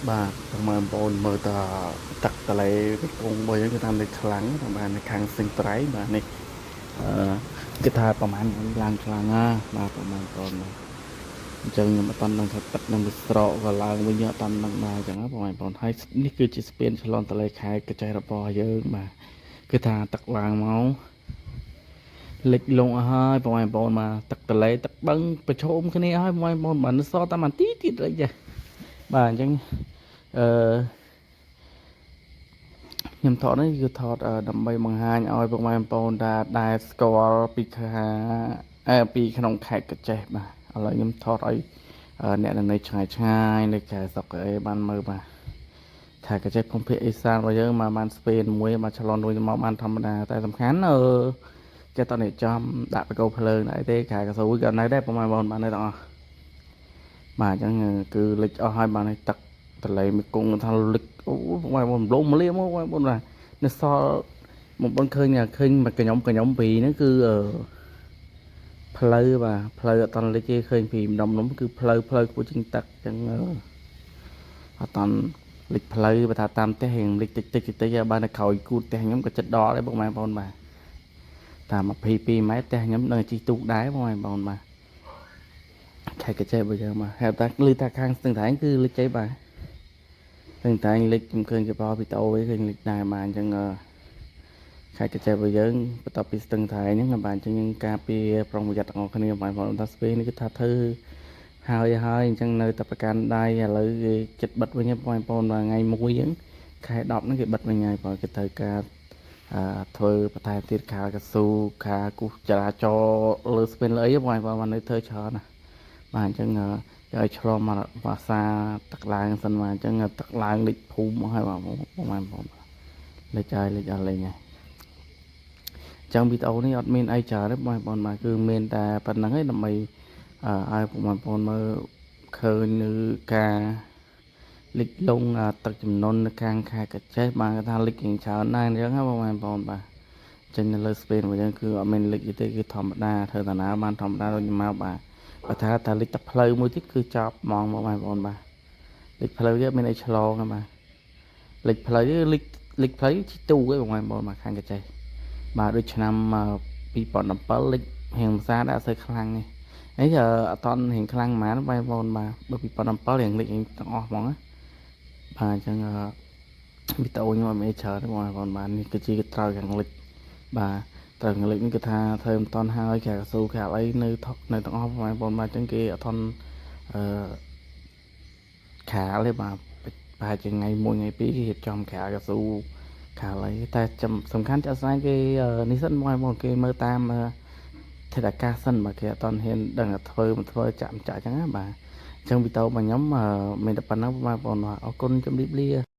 បាទប្រហែលបងមើលតទឹកតលេគង់មួយគឺតាមនៅខ្លាំងប្រហែលនៅខាងសិង្ហត្រៃបាទនេះគឺថាប្រហែលឡើងខ្លាំងណាបាទប្រហែលបងអញ្ចឹងខ្ញុំអត់តន់ដឹងថាទឹកនឹងវាស្រកក៏ឡើងវិញអត់តន់ដឹងដែរអញ្ចឹងប្រហែលបងហើយនេះគឺជាស្ពានឆ្លងតលេខេត្តកញ្ចេះរបស់យើងបាទគឺថាទឹកឡើងមកលិចលងអស់ហើយប្រហែលបងមកទឹកតលេទឹកបឹងប្រឈមគ្នាហើយប្រហែលបងបានសល់តែបន្តិចទៀតអីចាបាទអញ្ចឹងអឺខ្ញុំថតនេះគឺថតដើម្បីបង្ហាញឲ្យពុកម៉ែបងប្អូនថាដែលស្គាល់ពីពីក្នុងខេត្តកញ្ចេះបាទឥឡូវខ្ញុំថតឲ្យអ្នកនៅឆ្ងាយឆ្ងាយនៅខេត្តសុកអេបានមើលបាទខេត្តកញ្ចេះភូមិភាគឦសានរបស់យើងមកបានស្ពេនមួយមកឆ្លងរួចមកបានធម្មតាតែសំខាន់គេតនេះចំដាក់បកោភ្លើងអីទេខែកស៊ូក៏នៅដែរពុកម៉ែបងប្អូនបាននៅទាំងអស់បាទអញ្ចឹងគឺលិចអស់ហើយបានទឹកតលេមេគង្គថាលិចអូបងប្អូនលំលាមកបងប្អូនបាទនៅសល់បងប្អូនឃើញមកខ្ញុំពីហ្នឹងគឺផ្លូវបាទផ្លូវអត់តលិចទេឃើញពីម្ដុំគឺផ្លូវគួរជាងទឹកអញ្ចឹងអត់តលិចផ្លូវបើថាតាមផ្ទះរៀងលិចតិចបាននៅក្រោយគូតផ្ទះខ្ញុំក៏ចិត្តដល់ដែរបងប្អូនបាទតាម22ម៉ែត្រផ្ទះខ្ញុំនៅជីទូកដែរបងប្អូនបាទខេត្តកញ្ចេះបើយើងមកហេតុតែលឺថាខាងស្ទឹងត្រែងគឺលិចអីបាទស្ទឹងត្រែងលិចខ្ញុំឃើញគេបោពីតអូវិញឃើញលិចដែរបាទអញ្ចឹងខេត្តកញ្ចេះបើយើងបន្ទាប់ពីស្ទឹងត្រែងហ្នឹងបាទអញ្ចឹងយើងការពារប្រុងប្រយ័ត្នទាំងអស់គ្នាបងប្អូនថាស្ពេលនេះគឺថាធ្វើហើយអញ្ចឹងនៅតែប្រកាន់ដៃឥឡូវគេចិត្តបិទវិញបងប្អូនថ្ងៃមួយអញ្ចឹងខែ10ហ្នឹងគេបិទវិញហើយព្រោះគេត្រូវការធ្វើបន្ថែមទៀតខាកស៊ូខាគូសចរាចរណ៍លើស្ពានលើអីបងប្អូនបាននៅធ្វើច្រើនណាបាទអញ្ចឹងគេឲ្យឆ្លងមកភាសាទឹកឡើងសិនមកអញ្ចឹងទឹកឡើងលិចភូមិហើយបងប្អូនលិចហើយលេងហើយចឹងវីដេអូនេះអត់មានអីច្រើនទេបងប្អូនបាទគឺមានតែប៉ុណ្្នឹងឯងដើម្បីឲ្យបងប្អូនមើលឃើញនៅការលិចលង់ទឹកចំនួននៅខាងខេត្តកញ្ចេះបានថាលិចច្រើនណាស់អញ្ចឹងហ៎បងប្អូនបាទចេញនៅលើស្ពេនរបស់យើងគឺអត់មានលិចទេគឺធម្មតាធ្វើតាណាបានធម្មតាដូចមកបាទបើថាលិចតែផ្លូវមួយទៀតគឺចប់ហ្មងបងប្អូនបាទលិចផ្លូវទៀតមានអីឆ្លងហ្នឹងបាទលិចផ្លូវលិចផ្លូវជីទូឯងបងប្អូនបាទខាងកញ្ចេះបាទដូចឆ្នាំ2017លិចរៀងភាសាដែរអត់សូវខ្លាំងនេះអីអត់តន់រៀងខ្លាំងហ្មងបងប្អូនបាទបើ2017រៀងលិចទាំងអស់ហ្មងណាបាទអញ្ចឹងវីដេអូខ្ញុំអត់មានច្រើនទេបងប្អូនបាទនេះគឺជាត្រូវខាងលិចបាទត្រូវខាងលិចនេះគឺថាធ្វើមិនតន់ហើយគេកស៊ូគេអីនៅទាំងអស់បងប្អូនបាទអញ្ចឹងគេអត់តន់ខាលទេបាទប្រហែលជាថ្ងៃ1ថ្ងៃ2គេរៀបចំខាលកស៊ូខាលអីតែសំខាន់ចាក់ស្ដែងគេនេះសិនបងប្អូនគេមើលតាមធាតុអាកាសសិនបាទគេអត់តន់ហ៊ានដឹងថាធ្វើចាក់អញ្ចឹងណាបាទអញ្ចឹងវីដេអូរបស់ខ្ញុំមានតែប៉ុណ្ណឹងបងប្អូនអរគុណជម្រាបលា